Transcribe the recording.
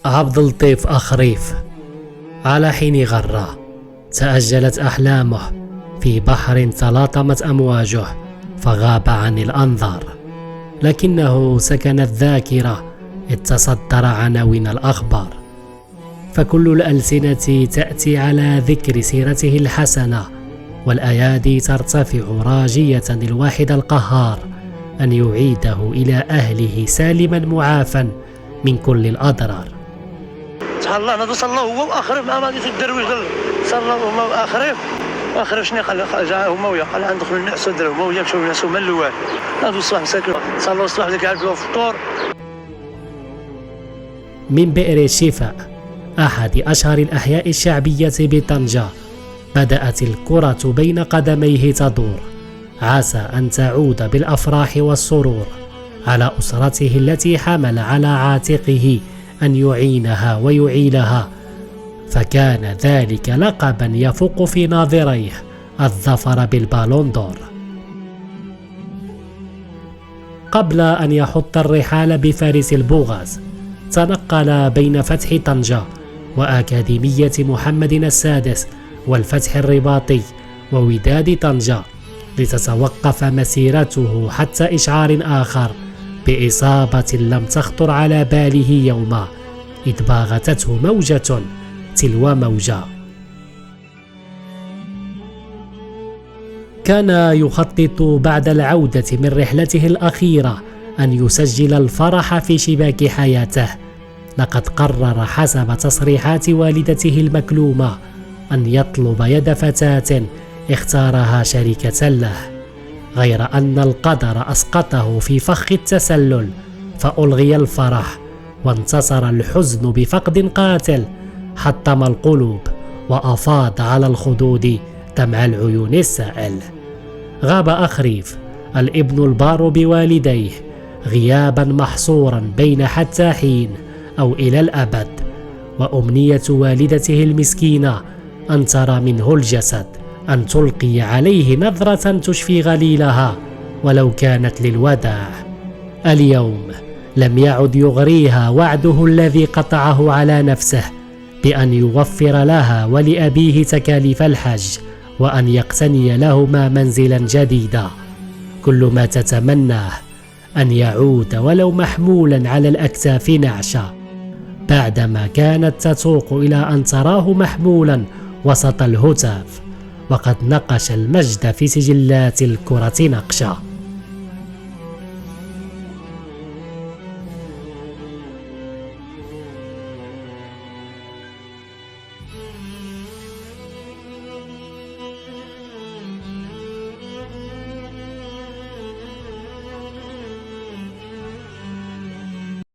عبد اللطيف أخريف. على حين غرة تأجلت أحلامه في بحر تلاطمت أمواجه فغاب عن الأنظار، لكنه سكن الذاكرة إذ تصدر عناوين الأخبار، فكل الألسنة تأتي على ذكر سيرته الحسنة، والأيادي ترتفع راجية الواحد القهار أن يعيده إلى أهله سالما معافا من كل الأضرار. الله نضو صلى الله هو واخرف مع مالية الدرويش صلى الله هو واخرف شنو قال جاء مويا قال عندك من نعس درو مويا مشاو الناس هما الاول نضو الصباح مساكن صلى الله الصباح ديك عرفوا الفطور. من بئر الشفاء أحد أشهر الأحياء الشعبية بطنجة بدأت الكرة بين قدميه تدور، عسى أن تعود بالأفراح والسرور على أسرته التي حمل على عاتقه أن يعينها ويعيلها، فكان ذلك لقبا يفوق في ناظريه الظفر بالبالون دور. قبل أن يحط الرحال بفارس البوغاز تنقل بين فتح طنجة وأكاديمية محمد السادس والفتح الرباطي ووداد طنجة، لتتوقف مسيرته حتى إشعار آخر بإصابة لم تخطر على باله يوما، إذ باغتته موجة تلو موجة. كان يخطط بعد العودة من رحلته الأخيرة أن يسجل الفرح في شباك حياته. لقد قرر حسب تصريحات والدته المكلومة أن يطلب يد فتاة اختارها شريكة له، غير أن القدر أسقطه في فخ التسلل، فألغي الفرح وانتصر الحزن بفقد قاتل حطم القلوب وأفاض على الخدود دمع العيون السائل. غاب أخريف الابن البار بوالديه غيابا محصورا بين حتى حين أو إلى الأبد، وأمنية والدته المسكينة أن ترى منه الجسد، أن تلقي عليه نظرة تشفي غليلها ولو كانت للوداع. اليوم لم يعد يغريها وعده الذي قطعه على نفسه بأن يوفر لها ولأبيه تكاليف الحج وأن يقتني لهما منزلا جديدا. كل ما تتمناه أن يعود ولو محمولا على الأكتاف نعشا، بعدما كانت تتوق إلى أن تراه محمولا وسط الهتاف، وقد نقش المجد في سجلات الكرة نقشا.